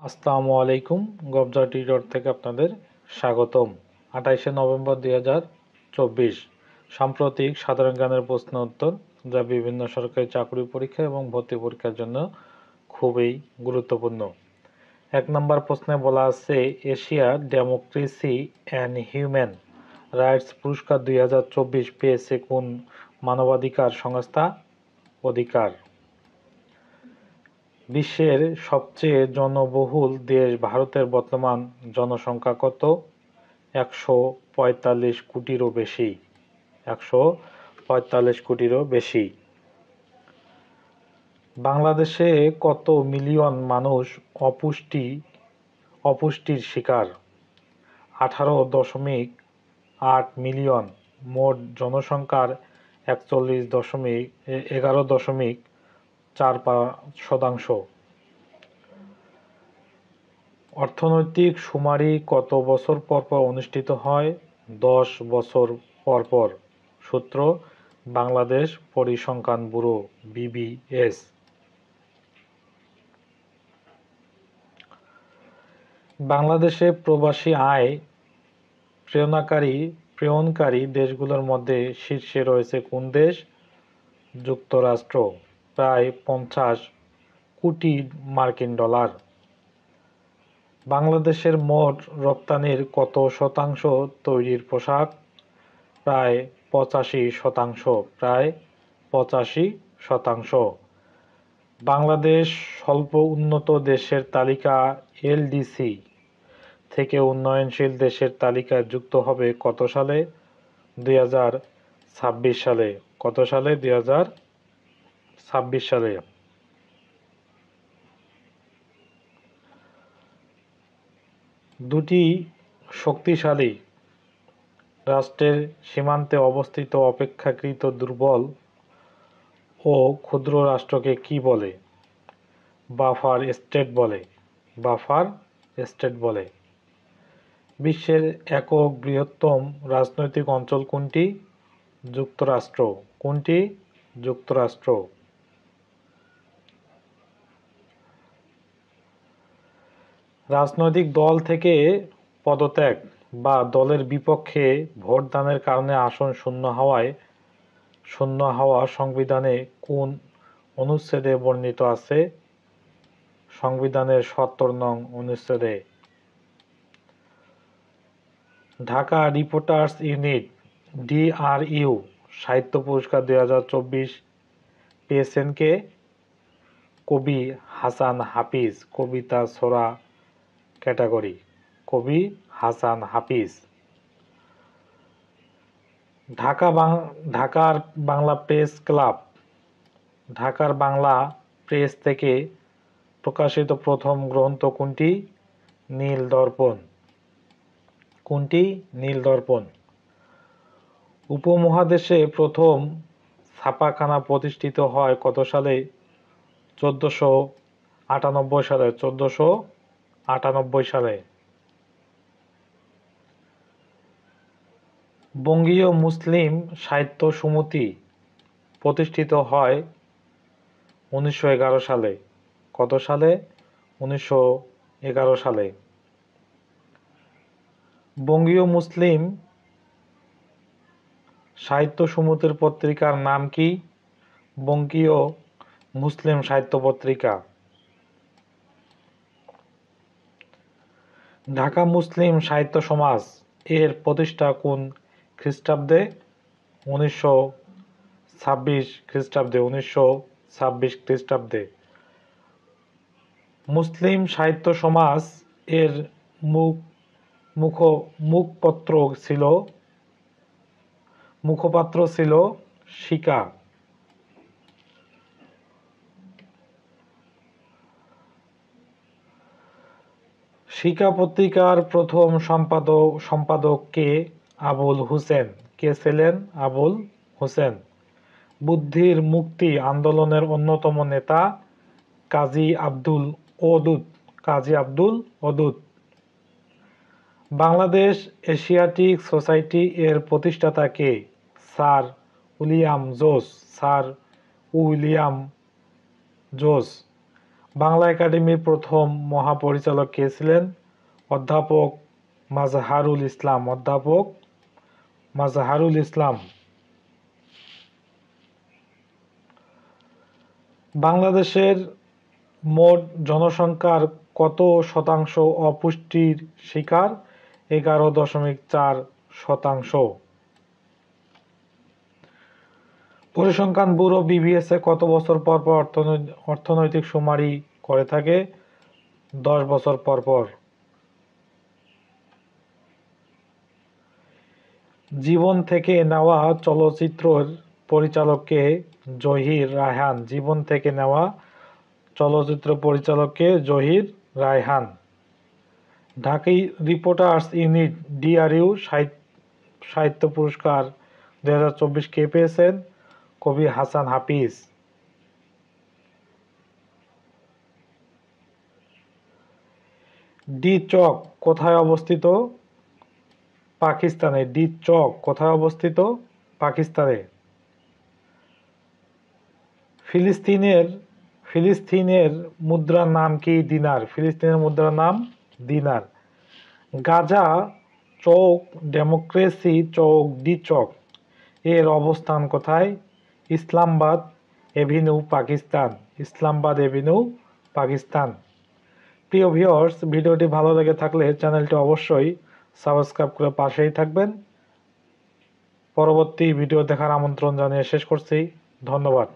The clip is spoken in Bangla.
আসসালামু আলাইকুম। গবজা টিউটর থেকে আপনাদের স্বাগতম। 28শে নভেম্বর 2024 সাম্প্রতিক সাধারণ জ্ঞানের প্রশ্ন উত্তর, যা বিভিন্ন সরকারি চাকরি পরীক্ষা এবং ভর্তি পরীক্ষার জন্য খুবই গুরুত্বপূর্ণ। 1 নম্বর প্রশ্নে বলা আছে, Asia democracy and human rights পুরস্কার 2024 পেয়েছে কোন মানবাধিকার সংস্থা? অধিকার। বিশ্বের সবচেয়ে জনবহুল দেশ ভারতের বর্তমান জনসংখ্যা কত? 145 কোটিরও বেশি। 145 কোটিরও বেশি। বাংলাদেশে কত মিলিয়ন মানুষ অপুষ্টির শিকার? 18.8 মিলিয়ন। মোট জনসংখ্যার 11.4%। অর্থনৈতিক শুমারি কত বছর পর পর অনুষ্ঠিত হয়? 10 বছর পর পর। সূত্র বাংলাদেশ পরিসংখ্যান ব্যুরো BBS। বাংলাদেশে প্রবাসী আয় প্রেরণকারী দেশগুলোর মধ্যে শীর্ষে রয়েছে কোন দেশ? যুক্তরাষ্ট্র, প্রায় 50 কোটি মার্কিন ডলার। বাংলাদেশের মোট রপ্তানির কত শতাংশ তৈরির পোশাক? প্রায় 85%। বাংলাদেশ স্বল্প উন্নত দেশের তালিকা LDC থেকে উন্নয়নশীল দেশের তালিকায় যুক্ত হবে কত সালে? 2026 সালে। কত সালে? 2026 সালে। দুটি শক্তিশালী রাষ্ট্রের সীমান্তে অবস্থিত অপেক্ষাকৃত দুর্বল ও ক্ষুদ্র রাষ্ট্রকে কি বলে? বাফার স্টেট বলে। বিশ্বের একক বৃহত্তম রাজনৈতিক অঞ্চল কোনটি? যুক্তরাষ্ট্র। কোনটি? যুক্তরাষ্ট্র। রাজনৈতিক দল থেকে পদত্যাগ বা দলের বিপক্ষে ভোটদানের কারণে আসন শূন্য হওয়া সংবিধানে কোন অনুচ্ছেদে বর্ণিত আছে? সংবিধানের 70 নং অনুচ্ছেদে। ঢাকা রিপোর্টার্স ইউনিট DRU সাহিত্য পুরস্কার 2024 পেয়েছেন কে? কবি হাসান হাফিজ, কবিতা ছোড়া ক্যাটাগরি। কবি হাসান হাফিজ। ঢাকার বাংলা প্রেস ক্লাব, ঢাকার বাংলা প্রেস থেকে প্রকাশিত প্রথম গ্রন্থ কোনটি? নীল দর্পণ। কোনটি? নীল দর্পণ। উপমহাদেশে প্রথম ছাপাখানা প্রতিষ্ঠিত হয় কত সালে? 1498 সালে। 1498 সালে। বঙ্গীয় মুসলিম সাহিত্য সমিতি প্রতিষ্ঠিত হয় 1911 সালে। কত সালে? 1911 সালে। বঙ্গীয় মুসলিম সাহিত্য সমিতির পত্রিকার নাম কি? বঙ্গীয় মুসলিম সাহিত্য পত্রিকা। ঢাকা মুসলিম সাহিত্য সমাজ এর প্রতিষ্ঠা কোন খ্রিস্টাব্দে? 1926 খ্রিস্টাব্দে। 1926 খ্রিস্টাব্দে। মুসলিম সাহিত্য সমাজ এর মুখপাত্র ছিল শিকা। শিকা পত্রিকার প্রথম সম্পাদক কে? আবুল হুসেন। কে ছিলেন? আবুল হুসেন। বুদ্ধির মুক্তি আন্দোলনের অন্যতম নেতা কাজী আব্দুল ওদুদ। বাংলাদেশ এশিয়াটিক সোসাইটি এর প্রতিষ্ঠাতা কে? স্যার উইলিয়াম জোস। বাংলা একাডেমির প্রথম মহাপরিচালক কে ছিলেন? অধ্যাপক মাজহারুল ইসলাম। অধ্যাপক মাজহারুল ইসলাম। বাংলাদেশের মোট জনসংখ্যার কত শতাংশ অপুষ্টির শিকার? 11.4%। পরিসংখ্যান ব্যুরো BBS কত বছর পর পর অর্থনৈতিক শুমারি করে থাকে? 10 বছর পর পর। জীবন থেকে নেওয়া চলচ্চিত্রের পরিচালককে জহির রায়হান। জীবন থেকে নেওয়া চলচ্চিত্র পরিচালককে Zahir Raihan. Dhaka reporters unit DRU সাহিত্য পুরস্কার 2024 কে পেয়েছেন? কবি হাসান হাফিজ। ডি চক কোথায় অবস্থিত? পাকিস্তানে। ডি চক কোথায় অবস্থিত? পাকিস্তানে। ফিলিস্তিনের মুদ্রার নাম কি? দিনার। ফিলিস্তিনের মুদ্রার নাম দিনার। গাজা চৌক ডেমোক্রেসি চৌক ডি চক এর অবস্থান কোথায়? ইসলামাবাদ এভিনিউ, পাকিস্তান। ইসলামাবাদ এভিনিউ, পাকিস্তান। প্রিয় ভিউয়ার্স, ভিডিওটি ভালো লেগে থাকলে চ্যানেলটি অবশ্যই সাবস্ক্রাইব করে পাশেই থাকবেন। পরবর্তী ভিডিও দেখার আমন্ত্রণ জানিয়ে শেষ করছি। ধন্যবাদ।